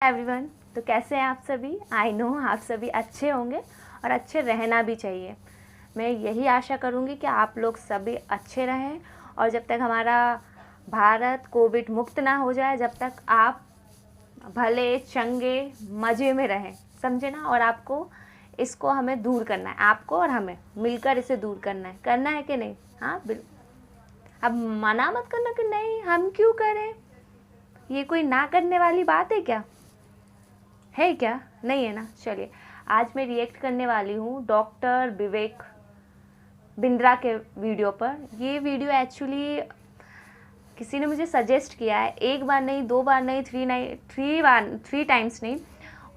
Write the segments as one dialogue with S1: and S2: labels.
S1: Everyone, तो कैसे हैं आप सभी। आई नो आप सभी अच्छे होंगे और अच्छे रहना भी चाहिए। मैं यही आशा करूंगी कि आप लोग सभी अच्छे रहें और जब तक हमारा भारत कोविड मुक्त ना हो जाए, जब तक आप भले चंगे मज़े में रहें, समझे ना। और आपको इसको हमें दूर करना है, आपको और हमें मिलकर इसे दूर करना है कि नहीं। हाँ अब मना मत करना कि नहीं हम क्यों करें, ये कोई ना करने वाली बात है क्या? नहीं है ना। चलिए, आज मैं रिएक्ट करने वाली हूँ डॉक्टर विवेक बिंद्रा के वीडियो पर। ये वीडियो एक्चुअली किसी ने मुझे सजेस्ट किया है, एक बार नहीं, दो बार नहीं, थ्री टाइम्स नहीं।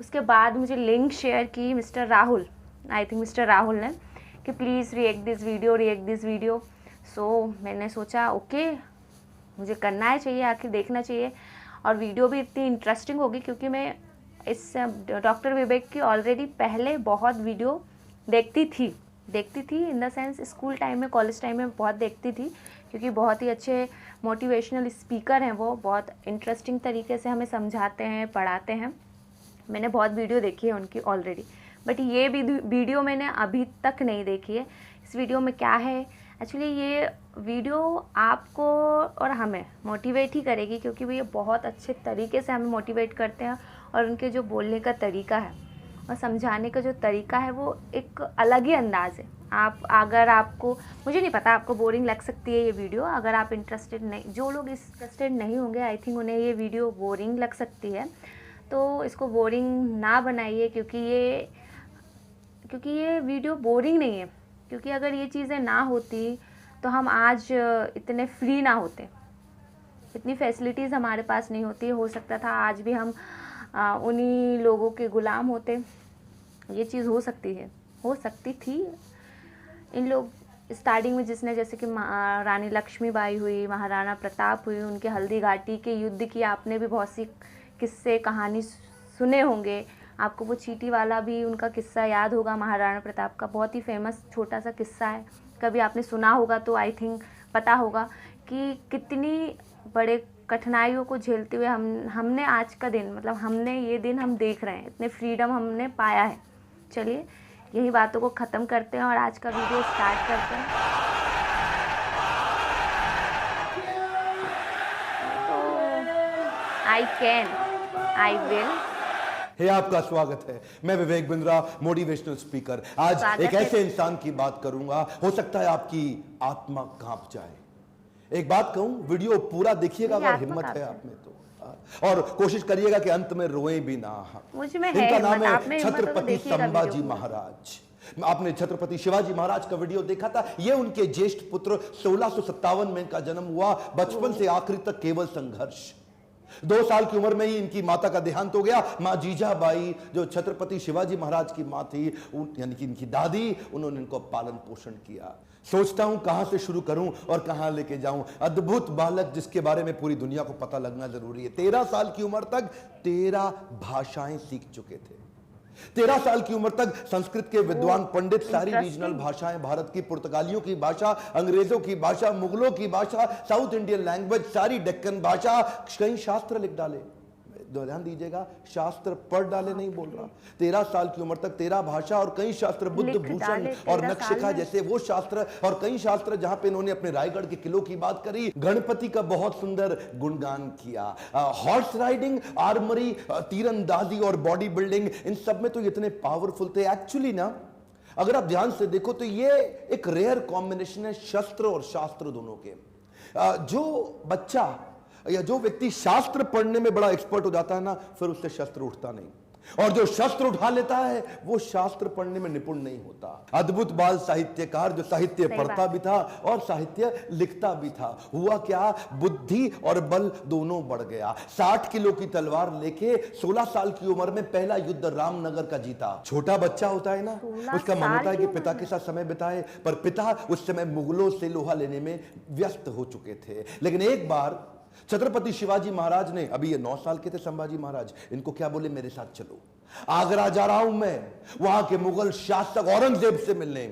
S1: उसके बाद मुझे लिंक शेयर की mister Rahul, I think mister Rahul ने, कि प्लीज़ रिएक्ट दिस वीडियो। सो मैंने सोचा ओके, मुझे करना है, चाहिए, आखिर देखना चाहिए। और वीडियो भी इतनी इंटरेस्टिंग होगी क्योंकि मैं इस डॉक्टर विवेक की ऑलरेडी पहले बहुत वीडियो देखती थी in the sense school time में, कॉलेज टाइम में बहुत देखती थी, क्योंकि बहुत ही अच्छे मोटिवेशनल स्पीकर हैं वो, बहुत इंटरेस्टिंग तरीके से हमें समझाते हैं, पढ़ाते हैं। मैंने बहुत वीडियो देखी है उनकी ऑलरेडी, बट ये वीडियो मैंने अभी तक नहीं देखी है। इस वीडियो में क्या है एक्चुअली, ये वीडियो आपको और हमें मोटिवेट ही करेगी, क्योंकि वो ये बहुत अच्छे तरीके से हमें मोटिवेट करते हैं और उनके जो बोलने का तरीका है और समझाने का जो तरीका है वो एक अलग ही अंदाज़ है। अगर आपको, मुझे नहीं पता, आपको बोरिंग लग सकती है ये वीडियो। अगर आप इंटरेस्टेड नहीं, जो लोग इंटरेस्टेड नहीं होंगे, आई थिंक उन्हें ये वीडियो बोरिंग लग सकती है। तो इसको बोरिंग ना बनाइए, क्योंकि ये वीडियो बोरिंग नहीं है। क्योंकि अगर ये चीज़ें ना होती तो हम आज इतने फ्री ना होते, इतनी फैसिलिटीज़ हमारे पास नहीं होती। हो सकता था आज भी हम उन्हीं लोगों के गुलाम होते। ये चीज़ हो सकती थी। इन लोग स्टार्टिंग में जिसने, जैसे कि रानी लक्ष्मीबाई हुई, महाराणा प्रताप हुई, उनके हल्दी घाटी के युद्ध की आपने भी बहुत सी किस्से कहानी सुने होंगे। आपको वो चींटी वाला भी उनका किस्सा याद होगा, महाराणा प्रताप का बहुत ही फेमस छोटा सा किस्सा है। कभी आपने सुना होगा तो आई थिंक पता होगा कि कितनी बड़े कठिनाइयों को झेलते हुए हमने आज का दिन, मतलब हमने ये दिन हम देख रहे हैं, इतने फ्रीडम हमने पाया है। चलिए, यही बातों को ख़त्म करते हैं और आज का वीडियो स्टार्ट करते हैं। I can, I will.
S2: हे, आपका स्वागत है। मैं विवेक बिंद्रा, मोटिवेशनल स्पीकर। आज एक ऐसे इंसान की बात करूंगा, हो सकता है आपकी आत्मा कांप जाए। एक बात कहूं, वीडियो पूरा देखिएगा अगर हिम्मत है आप में तो, और कोशिश करिएगा कि अंत में रोए भी ना। इनका नाम है छत्रपति संभाजी महाराज। आपने छत्रपति शिवाजी महाराज का वीडियो देखा था। ये उनके ज्येष्ठ पुत्र, 1657 में इनका जन्म हुआ। बचपन से आखिरी तक केवल संघर्ष। 2 साल की उम्र में ही इनकी माता का देहांत हो गया। मां जीजाबाई, जो छत्रपति शिवाजी महाराज की मां थी, यानी कि इनकी दादी, उन्होंने इनको पालन पोषण किया। सोचता हूं कहां से शुरू करूं और कहां लेके जाऊं। अद्भुत बालक जिसके बारे में पूरी दुनिया को पता लगना जरूरी है। 13 साल की उम्र तक 13 भाषाएं सीख चुके थे। 13 साल की उम्र तक संस्कृत के विद्वान पंडित सारी रीजनल भाषाएं, भारत की पुर्तगालियों की भाषा, अंग्रेजों की भाषा, मुगलों की भाषा, साउथ इंडियन लैंग्वेज, सारी डेक्कन भाषा, कई शास्त्र लिख डाले। ध्यान दीजिएगा, शास्त्र पढ़ डाले नहीं बोल रहा। 13 साल की उम्र तक 13 भाषा और कई शास्त्र, बुद्ध भूषण और नक्शिका जैसे वो शास्त्र, और कई शास्त्र जहां पे इन्होंने अपने रायगढ़ के किलों की बात करी, गणपति का बहुत सुंदर गुणगान किया। हॉर्स राइडिंग, आर्मरी, तीरंदाजी और बॉडी बिल्डिंग, इन सब में तो इतने पावरफुल थे। एक्चुअली ना, अगर आप ध्यान से देखो तो ये एक रेयर कॉम्बिनेशन है, शस्त्र और शास्त्र दोनों के। जो बच्चा या जो व्यक्ति शास्त्र पढ़ने में बड़ा एक्सपर्ट हो जाता है ना, फिर उससे शस्त्र उठता नहीं, और जो शस्त्र उठा लेता है वो शास्त्र पढ़ने में निपुण नहीं होता। अद्भुत बाल साहित्यकार, जो साहित्य पढ़ता भी था और साहित्य लिखता भी था। हुआ क्या, बुद्धि और बल दोनों बढ़ गया। 60 किलो की तलवार लेके 16 साल की उम्र में पहला युद्ध रामनगर का जीता। छोटा बच्चा होता है ना, उसका मन होता है कि पिता के साथ समय बिताए, पर पिता उस समय मुगलों से लोहा लेने में व्यस्त हो चुके थे। लेकिन एक बार छत्रपति शिवाजी महाराज ने, अभी ये 9 साल के थे संभाजी महाराज, इनको क्या बोले, मेरे साथ चलो, आगरा जा रहा हूं मैं, वहां के मुगल शासक औरंगजेब से मिलने।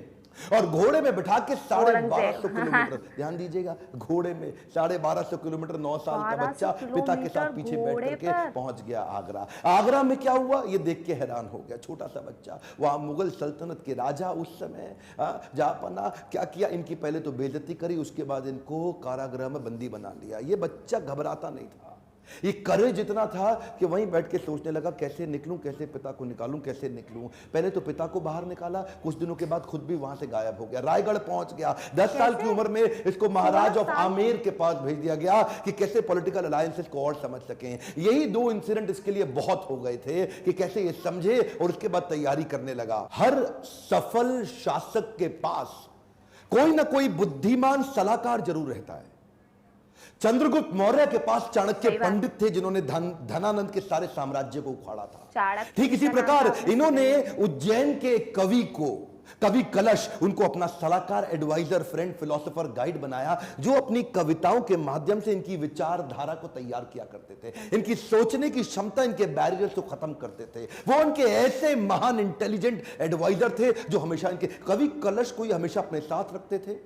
S2: और घोड़े में बिठा के 1250
S1: औरंगजेब।
S2: किलोमीटर, ध्यान दीजिएगा, घोड़े में 1250 किलोमीटर 9 साल का
S1: 1200
S2: बच्चा पिता के साथ पीछे बैठ
S1: घोड़े
S2: करके
S1: पर।
S2: पहुंच गया आगरा। आगरा में क्या हुआ ये देख के हैरान हो गया, छोटा सा बच्चा, वहां मुगल सल्तनत के राजा उस समय जापना क्या किया, इनकी पहले तो बेइज्जती करी, उसके बाद इनको कारागृह में बंदी बना लिया। ये बच्चा घबराता नहीं था, ये करेज इतना था कि वहीं बैठ के सोचने लगा कैसे निकलूं, कैसे पिता को निकालूं, कैसे निकलूं। पहले तो पिता को बाहर निकाला, कुछ दिनों के बाद खुद भी वहां से गायब हो गया, रायगढ़ पहुंच गया। 10 साल की उम्र में इसको महाराज ऑफ आमेर के पास भेज दिया गया कि कैसे पॉलिटिकल अलायंसेस को और समझ सकें। यही 2 इंसिडेंट इसके लिए बहुत हो गए थे कि कैसे ये समझे, और उसके बाद तैयारी करने लगा। हर सफल शासक के पास कोई ना कोई बुद्धिमान सलाहकार जरूर रहता है। चंद्रगुप्त मौर्य के पास चाणक्य पंडित थे जिन्होंने धनानंद के सारे साम्राज्य को उखाड़ा था। ठीक इसी प्रकार इन्होंने उज्जैन के कवि कलश उनको अपना सलाहकार, एडवाइजर, फ्रेंड, फिलोसोफर, गाइड बनाया, जो अपनी कविताओं के माध्यम से इनकी विचारधारा को तैयार किया करते थे, इनकी सोचने की क्षमता, इनके बैरियर्स को खत्म करते थे। वो उनके ऐसे महान इंटेलिजेंट एडवाइजर थे जो हमेशा इनके कवि कलश को हमेशा अपने साथ रखते थे।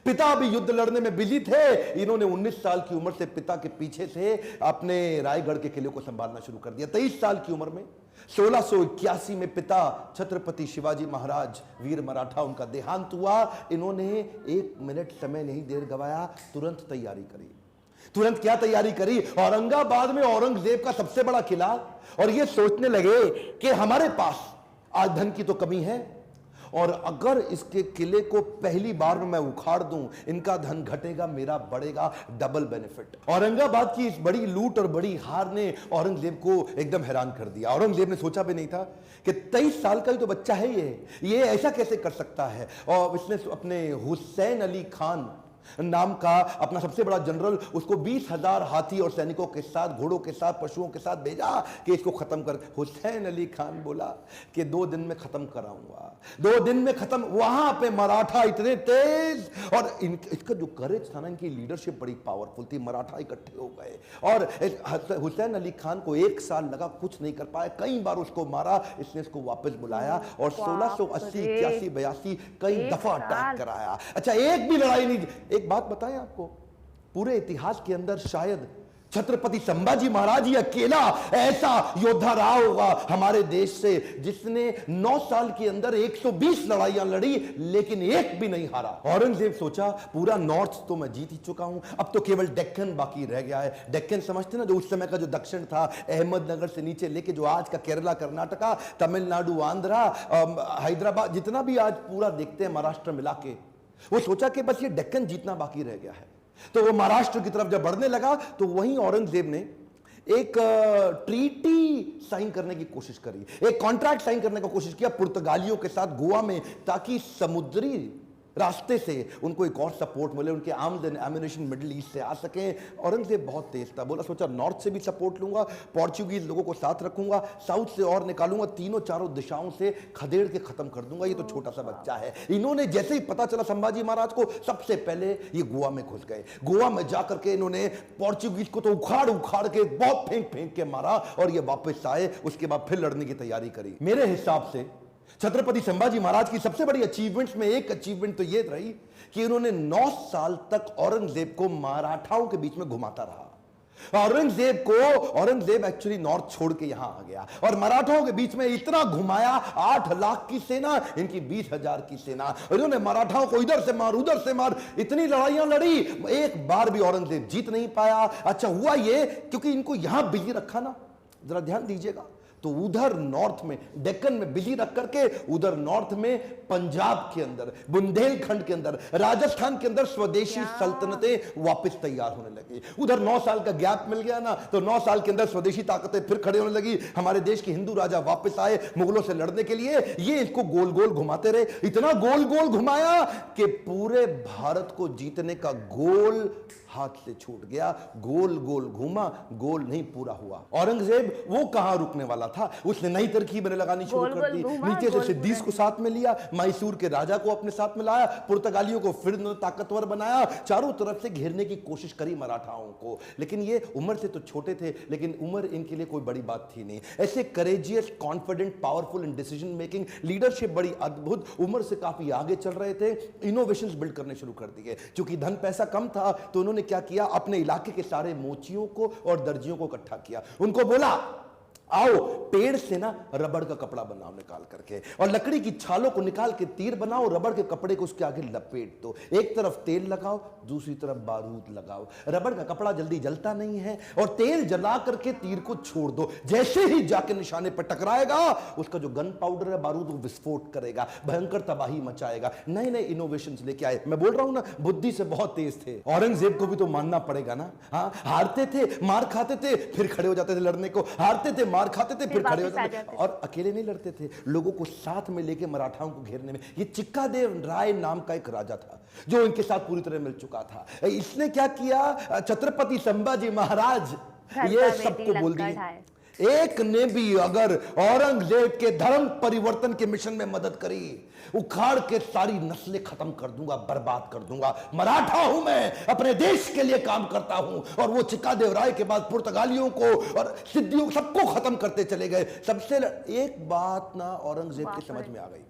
S2: पिता भी युद्ध लड़ने में बिजी थे, इन्होंने 19 साल की उम्र से पिता के पीछे से अपने रायगढ़ के किले को संभालना शुरू कर दिया। 23 साल की उम्र में 1681 में पिता छत्रपति शिवाजी महाराज वीर मराठा उनका देहांत हुआ। इन्होंने 1 मिनट समय नहीं देर गवाया, तुरंत तैयारी करी। तुरंत क्या तैयारी करी? औरंगाबाद में औरंगजेब का सबसे बड़ा किला, और ये सोचने लगे कि हमारे पास आज धन की तो कमी है, और अगर इसके किले को पहली बार में मैं उखाड़ दूं, इनका धन घटेगा, मेरा बढ़ेगा, डबल बेनिफिट। औरंगाबाद की इस बड़ी लूट और बड़ी हार ने औरंगजेब को एकदम हैरान कर दिया। औरंगजेब ने सोचा भी नहीं था कि 23 साल का ही तो बच्चा है ये ऐसा कैसे कर सकता है। और इसने अपने हुसैन अली खान नाम का अपना सबसे बड़ा जनरल, उसको 20,000 हाथी और सैनिकों के साथ, घोड़ों के साथ, पशुओं के साथ भेजा कि इसको खत्म कर। हुसैन अली खान बोला कि 2 दिन में खत्म कराऊंगा, 2 दिन में खत्म। वहां पे मराठा इतने तेज, और इसका जो करेज था ना, इनकी लीडरशिप बड़ी पावरफुल थी। मराठा इकट्ठे हो गए, और हुसैन अली खान को 1 साल लगा, कुछ नहीं कर पाया, कई बार उसको मारा। इसने इसको वापस बुलाया और 1680, 81, 82 कई दफा अटैक कराया। अच्छा, एक भी लड़ाई नहीं। एक बात बताएं आपको, पूरे इतिहास के अंदर शायद छत्रपति संभाजी महाराज ही अकेला ऐसा योद्धा रहा होगा हमारे देश से जिसने 9 साल के अंदर 120 लड़ाइयां लड़ी, लेकिन एक भी नहीं हारा। औरंगजेब सोचा, पूरा नॉर्थ तो मैं जीत ही चुका हूं, अब तो केवल डेक्कन बाकी रह गया है। डेक्कन समझते ना, जो उस समय का जो दक्षिण था, अहमदनगर से नीचे लेके जो आज का केरला, कर्नाटका, तमिलनाडु, आंध्रा, हैदराबाद, जितना भी आज पूरा देखते हैं महाराष्ट्र मिला के, वो सोचा कि बस ये डेक्कन जीतना बाकी रह गया है। तो वो महाराष्ट्र की तरफ जब बढ़ने लगा, तो वहीं औरंगजेब ने एक ट्रीटी साइन करने की कोशिश करी, एक कॉन्ट्रैक्ट साइन करने की कोशिश किया पुर्तगालियों के साथ गोवा में, ताकि समुद्री रास्ते से उनको एक और सपोर्ट मिले, उनके arms and ammunition middle east से आ सके। औरंगजेब बहुत तेज था, बोला सोचा नॉर्थ से भी सपोर्ट लूंगा, पोर्चुगीज लोगों को साथ रखूंगा, साउथ से और निकालूंगा, तीनों चारों दिशाओं से खदेड़ के खत्म कर दूंगा। ये तो छोटा सा बच्चा है। इन्होंने जैसे ही पता चला संभाजी महाराज को, सबसे पहले ये गोवा में घुस गए। गोवा में जाकर के इन्होंने पोर्चुगीज को तो उखाड़ उखाड़ के, बहुत फेंक फेंक के मारा, और ये वापस आए। उसके बाद फिर लड़ने की तैयारी करी। मेरे हिसाब से छत्रपति संभाजी महाराज की सबसे बड़ी अचीवमेंट्स में एक अचीवमेंट तो यह रही कि इन्होंने 9 साल तक औरंगजेब को मराठाओं के बीच में घुमाता रहा। औरंगजेब एक्चुअली नॉर्थ छोड़ के यहां आ गया, और मराठाओं के बीच में इतना घुमाया, 8 लाख की सेना, इनकी 20,000 की सेना। इन्होंने मराठाओं को इधर से मार, उधर से मार, इतनी लड़ाइयां लड़ी, एक बार भी औरंगजेब जीत नहीं पाया। अच्छा हुआ ये, क्योंकि इनको यहां बिजी रखा ना, जरा ध्यान दीजिएगा, तो उधर नॉर्थ में, डेक्कन में बिजी रख करके, उधर नॉर्थ में पंजाब के अंदर, बुंदेलखंड के अंदर, राजस्थान के अंदर स्वदेशी सल्तनतें वापस तैयार होने लगी। उधर 9 साल का गैप मिल गया ना, तो 9 साल के अंदर स्वदेशी ताकतें फिर खड़े होने लगी। हमारे देश के हिंदू राजा वापस आए मुगलों से लड़ने के लिए। ये इसको गोल गोल घुमाते रहे, इतना गोल गोल घुमाया कि पूरे भारत को जीतने का गोल हाथ से छूट गया, गोल गोल घूमा, गोल नहीं पूरा हुआ। औरंगजेब वो कहां रुकने वाला था, उसने नई तरकीबें लगानी शुरू कर दी। नीचे से सिद्दीस को साथ में लिया, मैसूर के राजा को अपने साथ में लाया, पुर्तगालियों को फिर ताकतवर बनाया, चारों तरफ से घेरने की कोशिश करी मराठाओं को। लेकिन ये उम्र से तो छोटे थे, लेकिन उम्र इनके लिए कोई बड़ी बात थी नहीं। ऐसे courageous, confident, powerful in decision making, leadership बड़ी अद्भुत, उम्र से काफी आगे चल रहे थे, इनोवेशंस बिल्ड करने शुरू कर दिए। क्योंकि धन पैसा कम था तो उन्होंने क्या किया, अपने इलाके के सारे मोचियों को और दर्जियों को इकट्ठा किया। उनको बोला आओ पेड़ से ना रबड़ का कपड़ा बनाओ निकाल करके, और लकड़ी की छालों को निकाल के तीर बनाओ, रबड़ के कपड़े को उसके आगे लपेट दो, एक तरफ तेल लगाओ दूसरी तरफ बारूद लगाओ। रबड़ का कपड़ा जल्दी जलता नहीं है, और तेल जला करके तीर को छोड़ दो, जैसे ही जाके निशाने पर टकराएगा उसका जो गन पाउडर है बारूद वो विस्फोट करेगा, भयंकर तबाही मचाएगा। नए नए इनोवेशंस लेके आए। मैं बोल रहा हूं ना, बुद्धि से बहुत तेज थे। औरंगजेब को भी तो मानना पड़ेगा ना। हाँ, हारते थे, मार खाते थे, फिर खड़े हो जाते थे लड़ने को, हारते थे, मार खाते थे, फिर खड़े हो जाते थे, और अकेले नहीं लड़ते थे, लोगों को साथ में लेके मराठाओं को घेरने में। ये चिक्कादेव राय नाम का एक राजा था जो इनके साथ पूरी तरह मिल चुका था। इसने क्या किया, छत्रपति संभाजी महाराज ये सबको बोल दिया, एक ने भी अगर औरंगजेब के धर्म परिवर्तन के मिशन में मदद करी, उखाड़ के सारी नस्लें खत्म कर दूंगा, बर्बाद कर दूंगा। मराठा हूं मैं, अपने देश के लिए काम करता हूं। और वो चिक्कादेव राय के बाद पुर्तगालियों को और सिद्धियों सबको खत्म करते चले गए। सबसे एक बात ना औरंगजेब के समझ में आ गई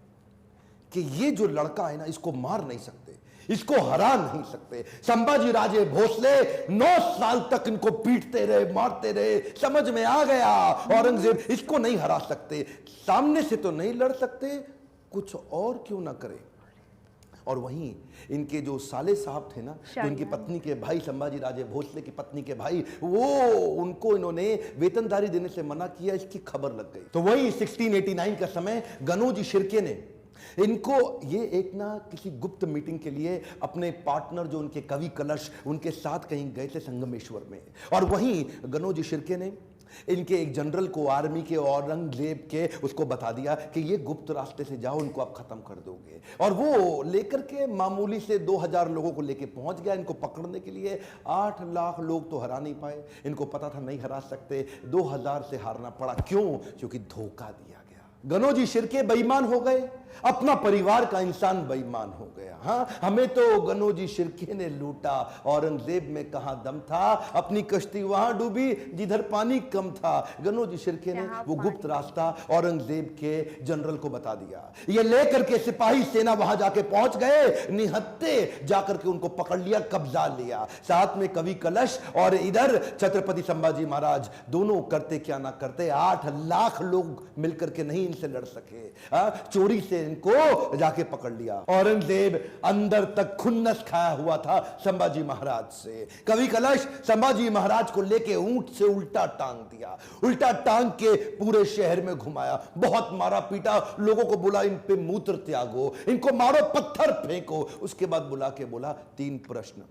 S2: कि ये जो लड़का है ना, इसको मार नहीं सकते, इसको हरा नहीं सकते। संभाजी राजे भोसले 9 साल तक इनको पीटते रहे, मारते रहे। समझ में आ गया औरंगजेब इसको नहीं हरा सकते, सामने से तो नहीं लड़ सकते, कुछ और क्यों ना करे। और वहीं इनके जो साले साहब थे ना, जो इनकी पत्नी के भाई, संभाजी राजे भोसले की पत्नी के भाई, वो उनको इन्होंने वेतनदारी देने से मना किया, इसकी खबर लग गई। तो वही 1689 का समय गनोजी शिर्के ने इनको ये एक ना किसी गुप्त मीटिंग के लिए अपने पार्टनर जो उनके कवि कलश उनके साथ कहीं गए थे संगमेश्वर में। और वहीं गनोजी शिर्के ने इनके एक जनरल को आर्मी के औरंगजेब के उसको बता दिया कि ये गुप्त रास्ते से जाओ, इनको आप खत्म कर दोगे। और वो लेकर के मामूली से 2000 लोगों को लेके पहुंच गया इनको पकड़ने के लिए। 8 लाख लोग तो हरा नहीं पाए, इनको पता था नहीं हरा सकते, 2000 से हारना पड़ा। क्यों? क्योंकि धोखा दिया गया। गनोजी शिर्के बेईमान हो गए, अपना परिवार का इंसान बेईमान हो गया। हाँ, हमें तो गनोजी शिर्के ने लूटा, औरंगजेब में कहां दम था, अपनी कश्ती वहां डूबी जिधर पानी कम था। गनोजी शिर्के ने वो गुप्त रास्ता औरंगजेब के जनरल को बता दिया। ये लेकर के सिपाही सेना वहां जाके पहुंच गए, निहत्ते जाकर के उनको पकड़ लिया, कब्जा लिया, साथ में कवि कलश और इधर छत्रपति संभाजी महाराज। दोनों करते क्या ना करते, 8 लाख लोग मिलकर के नहीं इनसे लड़ सके। चोरी से इनको जाके पकड़ लिया। औरंगजेब अंदर तक खुन्नस खाया हुआ था संभाजी महाराज से। कवि कलश संभाजी महाराज को लेके ऊंट से उल्टा टांग दिया, उल्टा टांग के पूरे शहर में घुमाया, बहुत मारा पीटा, लोगों को बोला इन पे मूत्र त्यागो, इनको मारो, पत्थर फेंको। उसके बाद बुला के बोला 3 प्रश्न,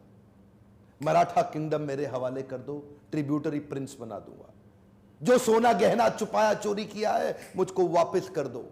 S2: मराठा किंगडम मेरे हवाले कर दो, ट्रिब्यूटरी प्रिंस बना दूंगा, जो सोना गहना छुपाया चोरी किया है मुझको वापस कर दो,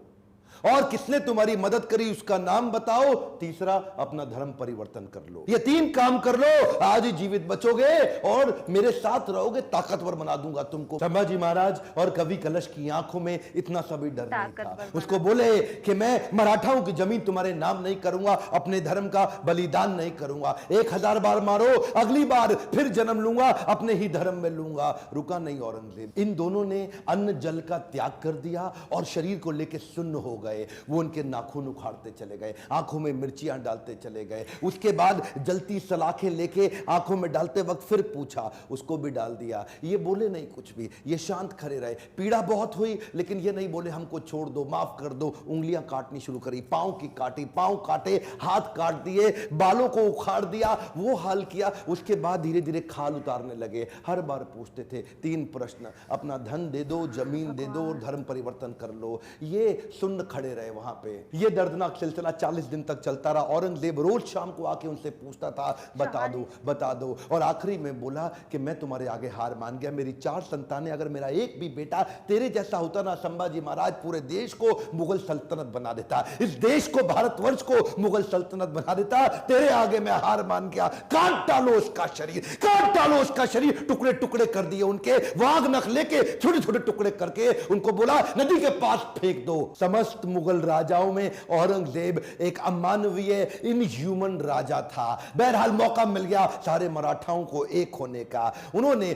S2: और किसने तुम्हारी मदद करी उसका नाम बताओ, तीसरा अपना धर्म परिवर्तन कर लो। ये 3 काम कर लो, आज ही जीवित बचोगे और मेरे साथ रहोगे, ताकतवर बना दूंगा तुमको। संभाजी महाराज और कवि कलश की आंखों में इतना सा भी डर नहीं था। उसको बोले कि मैं मराठाओं की जमीन तुम्हारे नाम नहीं करूंगा, अपने धर्म का बलिदान नहीं करूंगा, 1000 बार मारो, अगली बार फिर जन्म लूंगा, अपने ही धर्म में लूंगा। रुका नहीं औरंगजेब। इन दोनों ने अन्न जल का त्याग कर दिया और शरीर को लेकर सुन्न हो गए। वो उनके नाखून उखाड़ते चले गए, आंखों में मिर्चियां डालते चले गए। उसके बाद जलती सलाखें लेके आंखों में डालते वक्त फिर पूछा, उसको भी डाल दिया। ये बोले नहीं कुछ भी, ये शांत खड़े रहे। पीड़ा बहुत हुई लेकिन ये नहीं बोले हमको छोड़ दो, माफ कर दो। उंगलियां काटनी शुरू करी, पांव की काटी, पांव काटे, हाथ काट दिए, बालों को उखाड़ दिया, वो हाल किया। उसके बाद धीरे धीरे खाल उतारने लगे। हर बार पूछते थे 3 प्रश्न, अपना धन दे दो, जमीन दे दो और धर्म परिवर्तन कर लो। ये सुन्न खड़े रहे वहां पे। ये दर्दनाक सिलसिला 40 दिन तक चलता रहा। औरंगजेब रोज शाम को आके उनसे पूछता था, बता दो बता दो, और आखिरी में बोला कि मैं तुम्हारे आगे हार मान गया, मेरी 4 संतानें, अगर मेरा एक भी बेटा तेरे जैसा होता ना संभाजी महाराज, पूरे देश को मुगल सल्तनत बना देता, इस देश को, भारतवर्ष को मुगल सल्तनत बना देता। तेरे आगे मैं हार मान गया। काट डालो उसका शरीर, काट डालो उसका शरीर। टुकड़े टुकड़े कर दिए उनके, वाघ नख लेके छोटे छोटे टुकड़े करके उनको बोला नदी के पास फेंक दो। समस्त मुगल राजाओं में औरंगजेब एक अमानवीय, इनह्यूमन राजा था। बहरहाल मौका मिल गया सारे मराठाओं को एक होने का। उन्होंने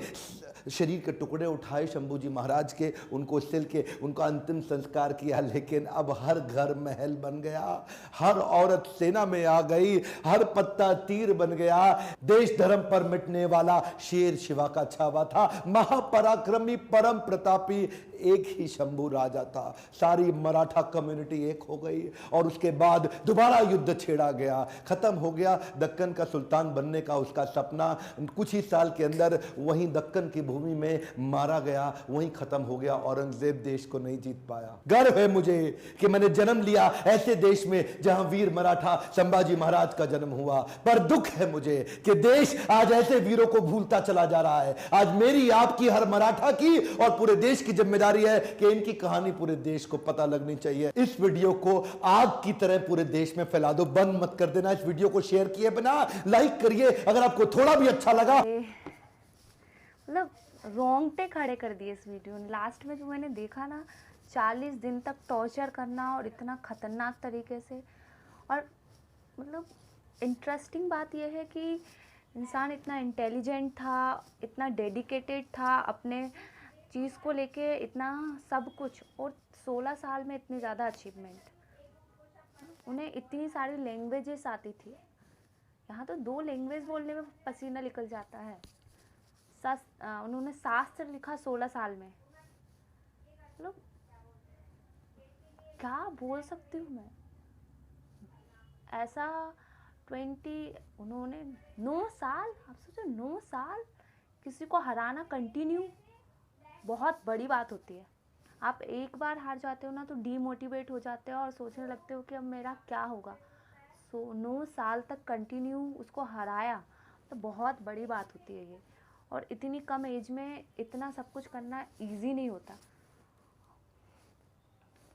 S2: शरीर के टुकड़े उठाए शंभूजी महाराज के, उनको सिल के उनका अंतिम संस्कार किया। लेकिन अब हर घर महल बन गया, हर औरत सेना में आ गई, हर पत्ता तीर बन गया। देश धर्म पर मिटने वाला शेर शिवा का छावा था। महापराक्रमी, परम प्रतापी एक ही शंभू राजा था। सारी मराठा कम्युनिटी एक हो गई और उसके बाद दोबारा युद्ध छेड़ा गया। खत्म हो गया दक्कन का सुल्तान बनने का उसका सपना। कुछ ही साल के अंदर वहीं दक्कन की भूमि में मारा गया, वहीं खत्म हो गया। औरंगजेब देश को नहीं जीत पाया। गर्व है मुझे कि मैंने जन्म लिया ऐसे देश में जहां वीर मराठा संभाजी महाराज का जन्म हुआ। पर दुख है मुझे कि देश आज ऐसे वीरों को भूलता चला जा रहा है। आज मेरी, आपकी, हर मराठा की और पूरे देश की जिम्मेदारी है कि इनकी कहानी पूरे देश को पता लगनी चाहिए। इस वीडियो को आग की तरह पूरे देश में फैला दो, बंद मत कर देना। इस वीडियो को शेयर किए बिना लाइक करिए अगर आपको थोड़ा भी अच्छा लगा।
S1: मतलब रोंगटे खड़े कर दिए इस वीडियो ने। लास्ट में जो मैंने देखा ना, 40 दिन तक टॉर्चर करना और इतना खतरनाक तरीके से। और मतलब इंटरेस्टिंग बात यह है कि इंसान इतना इंटेलिजेंट था, इतना डेडिकेटेड था अपने चीज़ को लेके, इतना सब कुछ, और 16 साल में इतनी ज़्यादा अचीवमेंट। उन्हें इतनी सारी लैंग्वेजेस आती थी। यहाँ तो 2 लैंग्वेज बोलने में पसीना निकल जाता है। उन्होंने शास्त्र लिखा 16 साल में। मतलब क्या बोल सकती हूँ मैं ऐसा। उन्होंने 9 साल, आप सोचो 9 साल किसी को हराना कंटिन्यू, बहुत बड़ी बात होती है। आप एक बार हार जाते हो ना तो डीमोटिवेट हो जाते हो और सोचने लगते हो कि अब मेरा क्या होगा। 9 साल तक कंटिन्यू उसको हराया तो बहुत बड़ी बात होती है ये। और इतनी कम एज में इतना सब कुछ करना इजी नहीं होता।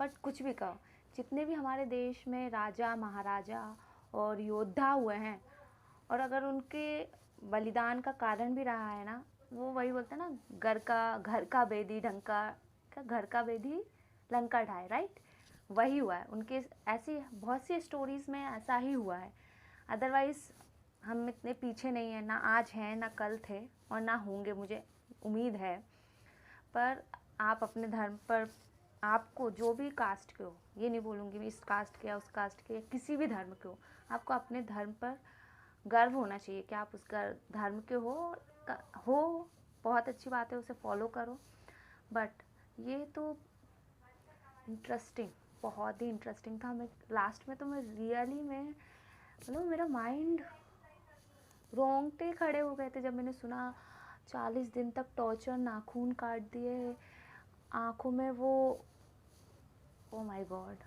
S1: बट कुछ भी कहो, जितने भी हमारे देश में राजा महाराजा और योद्धा हुए हैं, और अगर उनके बलिदान का कारण भी रहा है ना, वो वही बोलते हैं ना, घर का बेदी घर का बेदी लंका ढाए, राइट। वही हुआ है उनके। ऐसी बहुत सी स्टोरीज़ में ऐसा ही हुआ है। अदरवाइज़ हम इतने पीछे नहीं हैं, ना आज हैं, ना कल थे, और ना होंगे, मुझे उम्मीद है। पर आप अपने धर्म पर, आपको जो भी कास्ट के हो, ये नहीं बोलूँगी मैं इस कास्ट के या उस कास्ट के, किसी भी धर्म के हो, आपको अपने धर्म पर गर्व होना चाहिए कि आप उस धर्म के हो। बहुत अच्छी बात है, उसे फॉलो करो। बट ये तो इंटरेस्टिंग, बहुत ही इंटरेस्टिंग था। मैं लास्ट में तो मैं रियली में, मतलब मेरा माइंड, रोंगटे खड़े हो गए थे जब मैंने सुना 40 दिन तक टॉर्चर, नाखून काट दिए, आँखों में वो, ओ माय गॉड।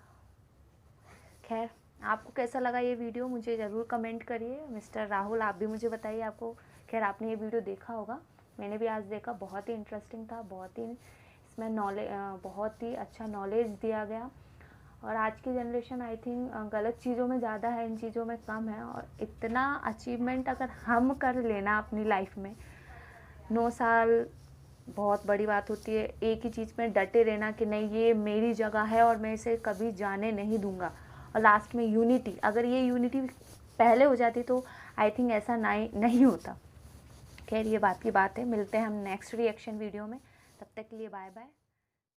S1: खैर, आपको कैसा लगा ये वीडियो मुझे ज़रूर कमेंट करिए। मिस्टर राहुल, आप भी मुझे बताइए आपको। खैर, आपने ये वीडियो देखा होगा, मैंने भी आज देखा, बहुत ही इंटरेस्टिंग था, बहुत ही इसमें बहुत ही अच्छा नॉलेज दिया गया। और आज की जनरेशन आई थिंक गलत चीज़ों में ज़्यादा है, इन चीज़ों में कम है। और इतना अचीवमेंट अगर हम कर लेना अपनी लाइफ में, 9 साल बहुत बड़ी बात होती है। एक ही चीज़ में डटे रहना कि नहीं ये मेरी जगह है और मैं इसे कभी जाने नहीं दूंगा। और लास्ट में यूनिटी, अगर ये यूनिटी पहले हो जाती तो आई थिंक ऐसा नहीं होता। खैर, ये बात की बात है। मिलते हैं हम नेक्स्ट रिएक्शन वीडियो में, तब तक के लिए बाय बाय।